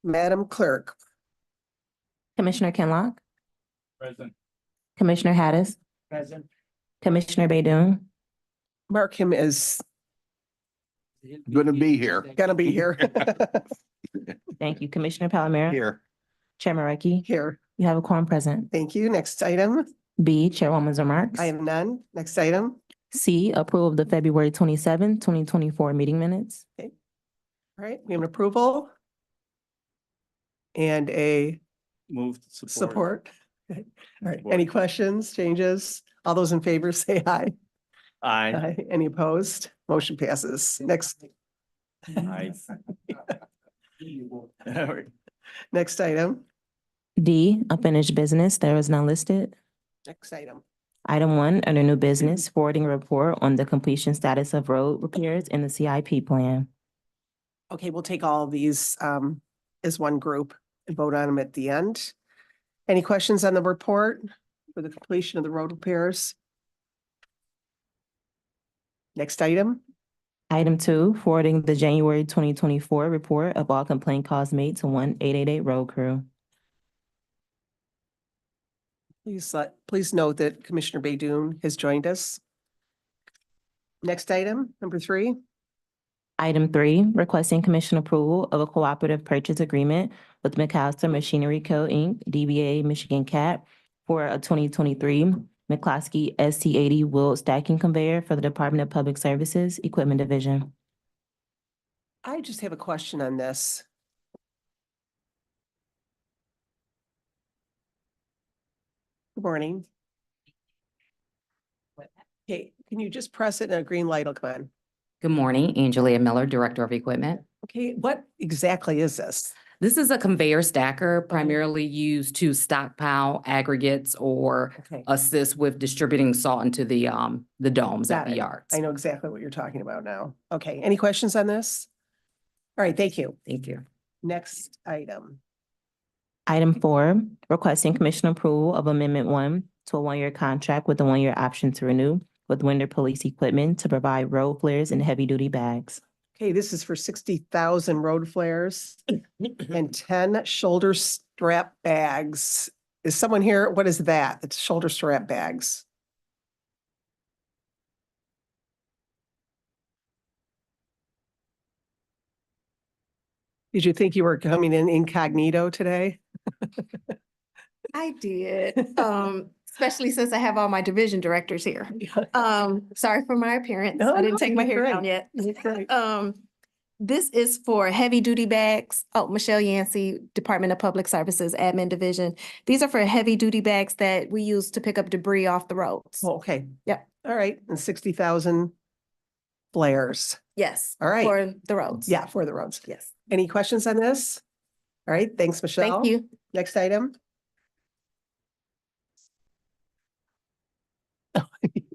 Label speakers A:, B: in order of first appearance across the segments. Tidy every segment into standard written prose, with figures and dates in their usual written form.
A: Madam Clerk.
B: Commissioner Kinlock,
C: Present.
B: Commissioner Hattis,
C: Present.
B: Commissioner Baydoun,
A: Mark him as
C: Gonna be here.
A: gonna be here.
B: thank you. Commissioner Palomero,
C: Here.
B: Chair Markey,
A: Here.
B: you have a quorum present.
A: Thank you. Next item.
B: B, Chairwoman's remarks.
A: I have none. Next item.
B: C, approval of the February 27, 2024 meeting minutes.
A: All right, we have an approval. And a
C: Move
A: support. All right,
C: Support.
A: any questions, changes? All those in favor say aye.
C: Aye.
A: Aye. Any opposed? Motion passes. Next.
C: Aye.
A: Next item.
B: D, unfinished business, there is none listed.
A: Next item.
B: Item 1, under new business, forwarding a report on the completion status of road repairs in the CIP plan.
A: Okay, we'll take all of these as one group and vote on them at the end. Any questions on the report for the completion of the road repairs? Next item.
B: Item 2, forwarding the January 2024 report of all complaint calls made to 1-888 road crew.
A: Please note that Commissioner Baydoun has joined us. Next item, number 3.
B: Item 3, requesting commission approval of a cooperative purchase agreement with McAllister Machinery Co., Inc., DBA Michigan Cat, for a 2023 McCloskey ST80 wheeled stacking conveyor for the Department of Public Services Equipment Division.
A: I just have a question on this. Good morning. Okay, can you just press it and a green light will come on?
D: Good morning, Angelia Miller, Director of Equipment.
A: Okay, what exactly is this?
D: This is a conveyor stacker primarily used to stockpile aggregates or
A: Okay,
D: assist with distributing salt into the domes
A: Got
D: at the
A: it.
D: yards.
A: I know exactly what you're talking about now. Okay, any questions on this? All right, thank you.
D: Thank you.
A: Next item.
B: Item 4, requesting commission approval of Amendment 1 to a 1-year contract with a 1-year option to renew with Winder Police Equipment to provide road flares and heavy-duty bags.
A: Okay, this is for 60,000 road flares and 10 shoulder strap bags. Is someone here? What is that? It's shoulder strap bags. Did you think you were coming in incognito today?
E: I did, especially since I have all my division directors here. Sorry for my appearance.
A: No,
E: I didn't
A: no,
E: take my
A: you're
E: hair
A: great.
E: down yet.
A: You're great.
E: This is for heavy duty bags. Oh, Michelle Yancey, Department of Public Services, Admin Division. These are for heavy duty bags that we use to pick up debris off the roads.
A: Oh, okay.
E: Yep.
A: All right, and 60,000 flares.
E: Yes.
A: All right.
E: For the roads.
A: Yeah, for the roads.
E: Yes.
A: Any questions on this? All right, thanks, Michelle.
E: Thank you.
A: Next item.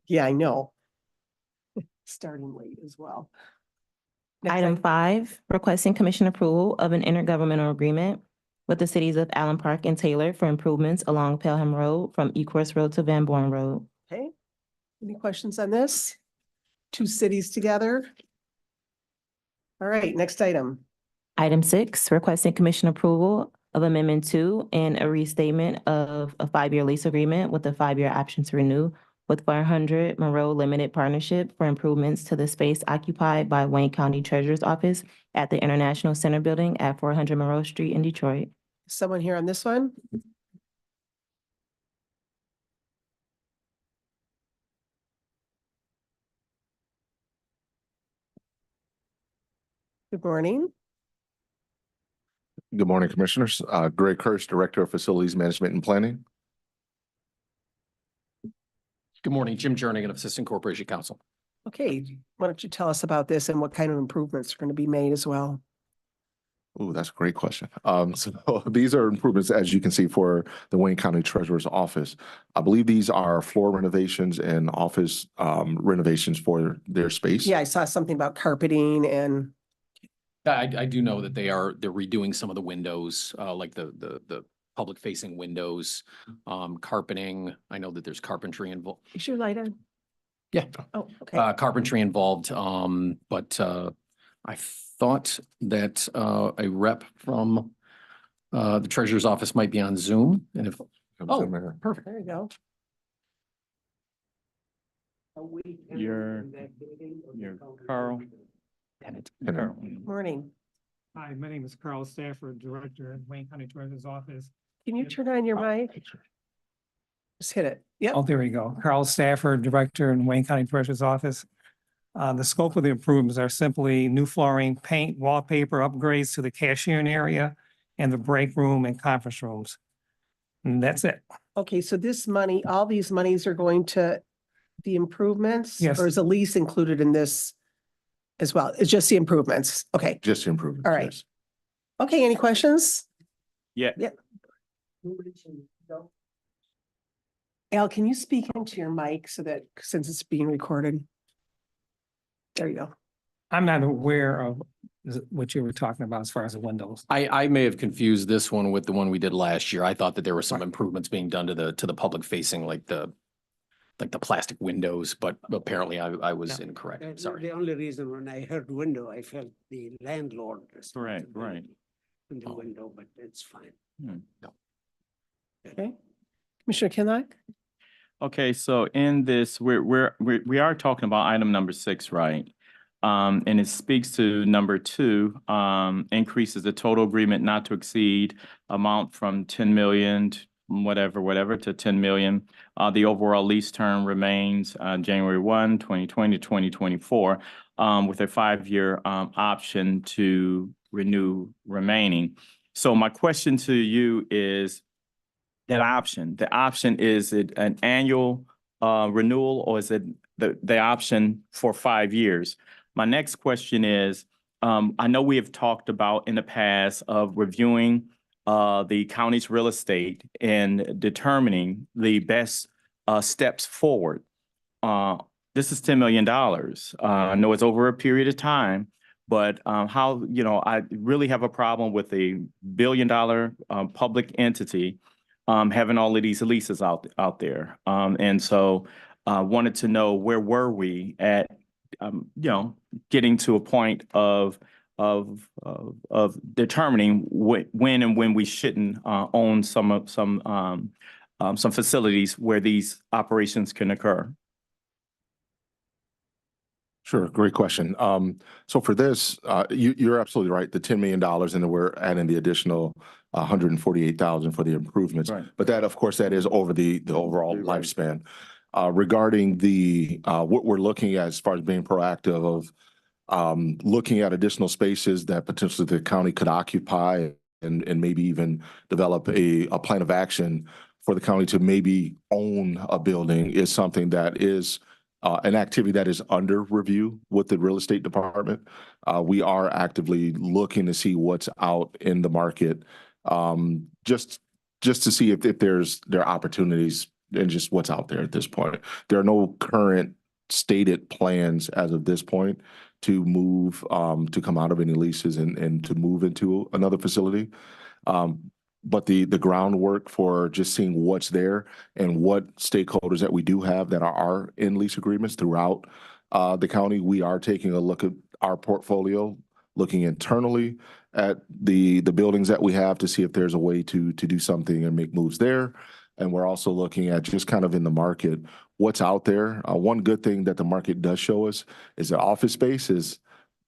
A: Yeah, I know. Starting late as well. Next
B: Item 5, requesting commission approval of an intergovernmental agreement with the cities of Allen Park and Taylor for improvements along Pelham Road from Ecorse Road to Van Born Road.
A: Okay, any questions on this? 2 cities together. All right, next item.
B: Item 6, requesting commission approval of Amendment 2 and a restatement of a 5-year lease agreement with a 5-year option to renew with 400 Monroe Limited Partnership for improvements to the space occupied by Wayne County Treasurer's Office at the International Center Building at 400 Monroe Street in Detroit.
A: Someone here on this one? Good morning.
F: Good morning, Commissioners. Greg Kirsch, Director of Facilities Management and Planning.
G: Good morning, Jim Jernigan of Assistant Corporation Counsel.
A: Okay, why don't you tell us about this and what kind of improvements are going to be made as well?
F: Oh, that's a great question. So these are improvements, as you can see, for the Wayne County Treasurer's Office. I believe these are floor renovations and office renovations for their space.
A: Yeah, I saw something about carpeting and
G: I do know that they're redoing some of the windows, like the public facing windows, carpeting. I know that there's carpentry involved.
A: is your light on?
G: Yeah.
A: Oh, okay.
G: Carpentry involved, but I thought that a rep from The treasurer's office might be on Zoom, and if, oh, perfect.
A: There you go.
C: You're Carl. Carl.
A: Morning.
H: Hi, my name is Carl Stafford, Director in Wayne County Treasurer's Office.
A: Can you turn on your mic? Just hit it. Yep.
H: Oh, there we go. Carl Stafford, Director in Wayne County Treasurer's Office. The scope of the improvements are simply new flooring, paint, wallpaper upgrades to the cashiering area and the break room and conference rooms. And that's it.
A: Okay, so this money, all these monies are going to the improvements?
H: Yes.
A: Or is a lease included in this as well? It's just the improvements. Okay.
F: Just improvements.
A: All right.
F: yes.
A: Okay, any questions?
C: Yeah.
A: Al, can you speak into your mic so that, since it's being recorded? There you go.
H: I'm not aware of what you were talking about as far as the windows.
G: I may have confused this one with the one we did last year. I thought that there were some improvements being done to the public facing, like the plastic windows, but apparently I was incorrect. Sorry.
I: The only reason when I heard window, I felt the landlord.
C: Right, right.
I: In the window, but it's fine.
A: Okay. Commissioner Kinlock?
C: Okay, so in this, we are talking about item number 6, right? And it speaks to number 2, increases the total agreement not to exceed amount from 10 million, whatever, to 10 million. The overall lease term remains January 1, 2020 to 2024, with a 5-year option to renew remaining. So my question to you is, the option, is it an annual renewal, or is it the option for 5 years? My next question is, I know we have talked about in the past of reviewing the county's real estate and determining the best steps forward. This is $10 million. I know it's over a period of time, but how, I really have a problem with a $1 billion public entity having all of these leases out there. And so wanted to know, where were we at, getting to a point of determining when and when we shouldn't own some facilities where these operations can occur.
F: Sure, great question. So for this, you're absolutely right. The $10 million, and then we're adding the additional 148,000 for the improvements.
C: Right.
F: But that, of course, that is over the overall lifespan. Regarding what we're looking at as far as being proactive of looking at additional spaces that potentially the county could occupy, and maybe even develop a plan of action for the county to maybe own a building, is something that is an activity that is under review with the real estate department. We are actively looking to see what's out in the market, just to see if there are opportunities and just what's out there at this point. There are no current stated plans as of this point to move, to come out of any leases and to move into another facility. But the groundwork for just seeing what's there and what stakeholders that we do have that are in lease agreements throughout the county, we are taking a look at our portfolio, looking internally at the buildings that we have to see if there's a way to do something and make moves there. And we're also looking at just kind of in the market, what's out there. One good thing that the market does show us is that office space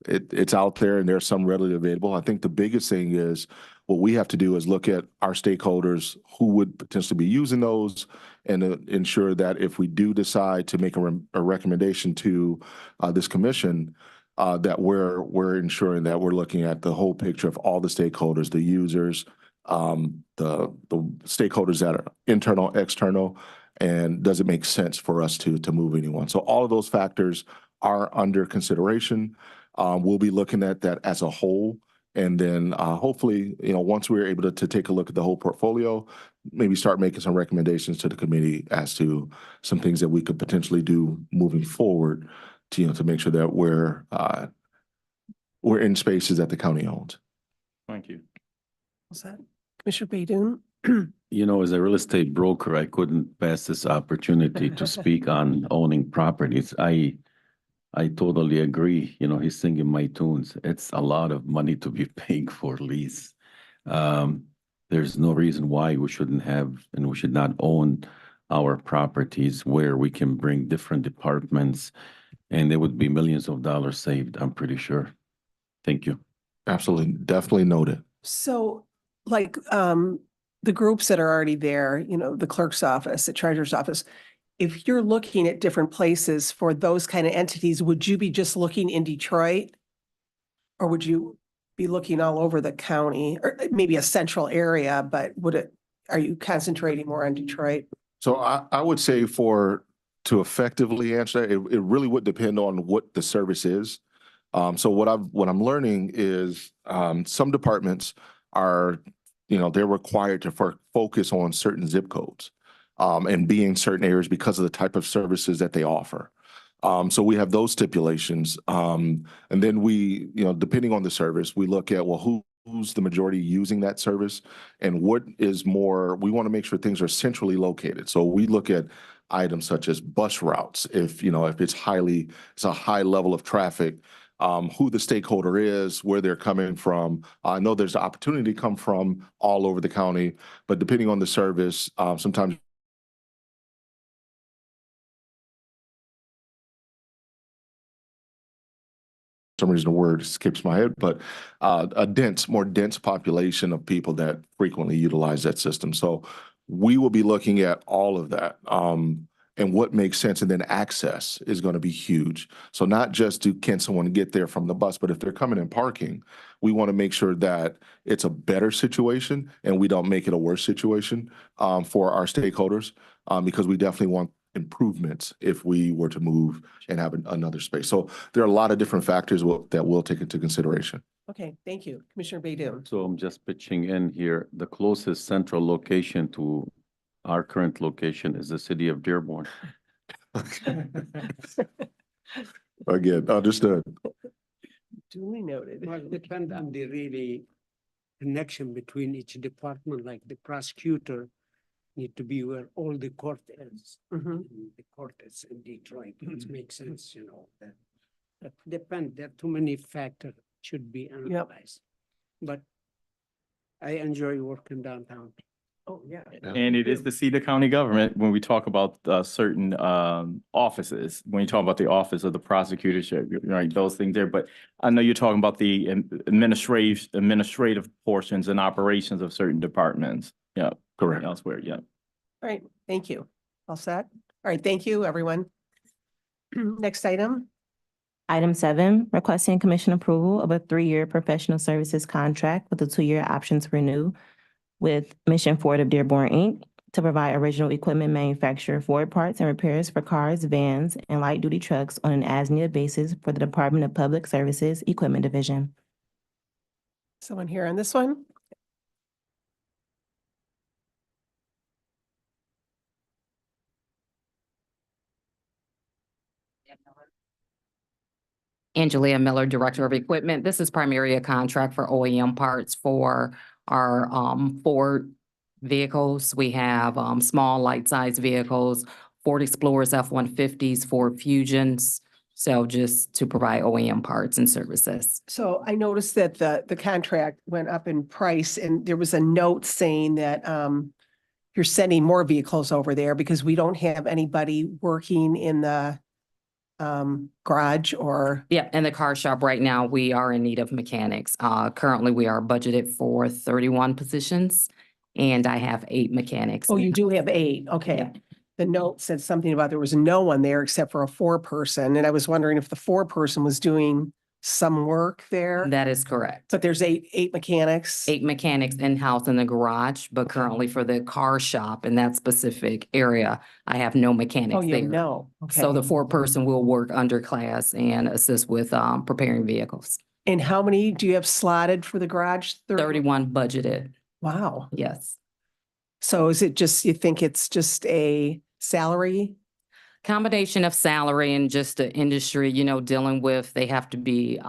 F: it's out there, and there's some readily available. I think the biggest thing is what we have to do is look at our stakeholders who would potentially be using those, and ensure that if we do decide to make a recommendation to this commission, that we're ensuring that we're looking at the whole picture of all the stakeholders, the users, the stakeholders that are internal, external, and does it make sense for us to move anyone? So all of those factors are under consideration. We'll be looking at that as a whole. And then hopefully, once we're able to take a look at the whole portfolio, maybe start making some recommendations to the committee as to some things that we could potentially do moving forward to make sure that we're in spaces that the county owns.
C: Thank you.
A: What's that? Commissioner Baydun?
J: As a real estate broker, I couldn't pass this opportunity to speak on owning properties. I totally agree. He's singing my tunes. It's a lot of money to be paying for lease. there's no reason why we shouldn't have and we should not own our properties where we can bring different departments and there would be millions of dollars saved, I'm pretty sure. Thank you.
F: Absolutely, definitely noted.
A: So like, the groups that are already there, you know, the clerk's office, the treasurer's office, if you're looking at different places for those kind of entities, would you be just looking in Detroit? Or would you be looking all over the county or maybe a central area, but are you concentrating more on Detroit?
F: So I would say to effectively answer that, it really would depend on what the service is. So what I'm learning is, some departments are, they're required to focus on certain zip codes, and be in certain areas because of the type of services that they offer. So we have those stipulations. And then we, depending on the service, we look at, well, who's the majority using that service and what is more, we want to make sure things are centrally located. So we look at items such as bus routes. If it's a high level of traffic, who the stakeholder is, where they're coming from. I know there's the opportunity to come from all over the county, but depending on the service, sometimes some reason the word skips my head, but more dense population of people that frequently utilize that system. So we will be looking at all of that, and what makes sense, and then access is going to be huge. So not just can someone get there from the bus, but if they're coming in parking, we want to make sure that it's a better situation and we don't make it a worse situation for our stakeholders, because we definitely want improvements if we were to move and have another space. So there are a lot of different factors that we'll take into consideration.
A: Okay, thank you. Commissioner Baydun.
J: So I'm just pitching in here. The closest central location to our current location is the city of Dearborn.
F: Again, understood.
A: Duly noted.
I: Well, depend on the really connection between each department, like the prosecutor need to be where all the court is.
A: Mhm.
I: And the court is in Detroit, which makes sense, that depend, there are too many factors should be analyzed. But I enjoy working downtown.
A: Oh, yeah.
C: And it is the seat of county government when we talk about certain offices, when you talk about the office of the prosecutorship, right, those things there. But I know you're talking about the administrative portions and operations of certain departments. Yeah,
F: Correct.
C: elsewhere, yeah.
A: All right, thank you. All set? All right, thank you, everyone. Next item.
B: Item 7, requesting commission approval of a 3-year professional services contract with a 2-year option to renew with Mission Ford of Dearborn, Inc. to provide original equipment manufacturer Ford parts and repairs for cars, vans, and light-duty trucks on an as-needed basis for the Department of Public Services Equipment Division.
A: Someone here on this one?
D: Angelia Miller, Director of Equipment. This is primarily a contract for OEM parts for our Ford vehicles. We have small, light-sized vehicles, Ford Explorers, F-150s, Ford Fusions. So just to provide OEM parts and services.
A: So I noticed that the contract went up in price and there was a note saying that you're sending more vehicles over there because we don't have anybody working in the garage or.
D: Yeah, in the car shop right now, we are in need of mechanics. Currently, we are budgeted for 31 positions and I have 8 mechanics.
A: Oh, you do have 8. Okay.
D: Yeah.
A: The note said something about there was no one there except for a 4-person. And I was wondering if the 4-person was doing some work there.
D: That is correct.
A: But there's eight mechanics.
D: 8 mechanics in-house in the garage, but currently for the car shop in that specific area, I have no mechanics
A: Oh, you
D: there.
A: know. Okay.
D: So the 4-person will work under class and assist with preparing vehicles.
A: And how many do you have slotted for the garage?
D: 31 budgeted,
A: Wow.
D: yes.
A: So is it just, you think it's just a salary?
D: Combination of salary and just the industry, dealing with, they have to be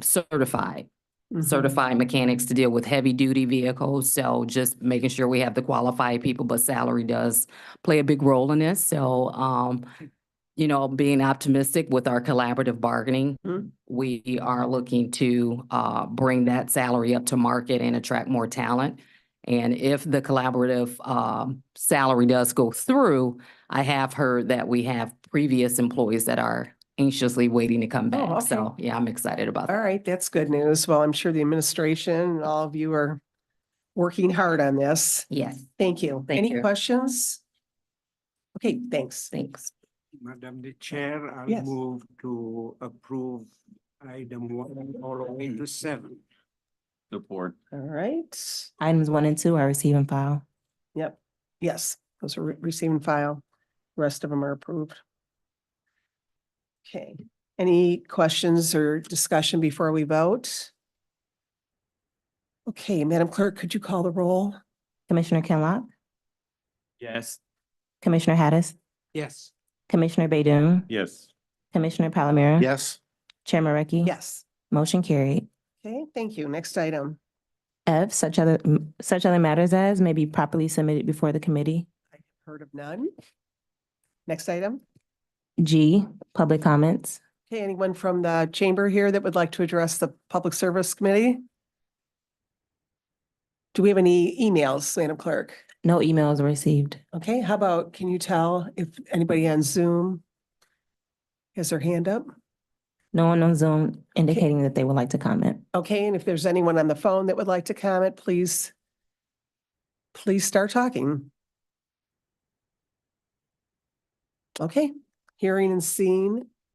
D: certified.
A: Mhm.
D: Certified mechanics to deal with heavy duty vehicles. So just making sure we have the qualified people, but salary does play a big role in this. So, being optimistic with our collaborative bargaining, we are looking to bring that salary up to market and attract more talent. And if the collaborative salary does go through, I have heard that we have previous employees that are anxiously waiting to come back.
A: okay.
D: So, yeah, I'm excited about
A: All
D: that.
A: right, that's good news. Well, I'm sure the administration and all of you are working hard on this.
D: Yes,
A: Thank you.
D: Thank
A: Any
D: you.
A: questions? Okay, thanks.
D: thanks.
I: Madam the Chair, I'll
A: Yes.
I: move to approve item 1 all the way to 7.
C: Support.
A: All right.
B: Items 1 and 2 are receive and file.
A: Yep. Yes, those are receiving file. Rest of them are approved. Okay, any questions or discussion before we vote? Okay, Madam Clerk, could you call the roll?
B: Commissioner Kinlock,
C: Yes.
B: Commissioner Hattis,
I: Yes.
B: Commissioner Baydun,
C: Yes.
B: Commissioner Palomero.
F: Yes.
B: Chair Mareki.
A: Yes.
B: Motion carried.
A: Okay, thank you. Next item.
B: F, such other matters as may be properly submitted before the committee.
A: Heard of none. Next item.
B: G, public comments.
A: Okay, anyone from the chamber here that would like to address the Public Service Committee? Do we have any emails, Madam Clerk?
B: No emails were received.
A: Okay, how about, can you tell if anybody on Zoom has their hand up?
B: No one on Zoom indicating that they would like to comment.
A: Okay, and if there's anyone on the phone that would like to comment, please start talking. Okay, hearing and seeing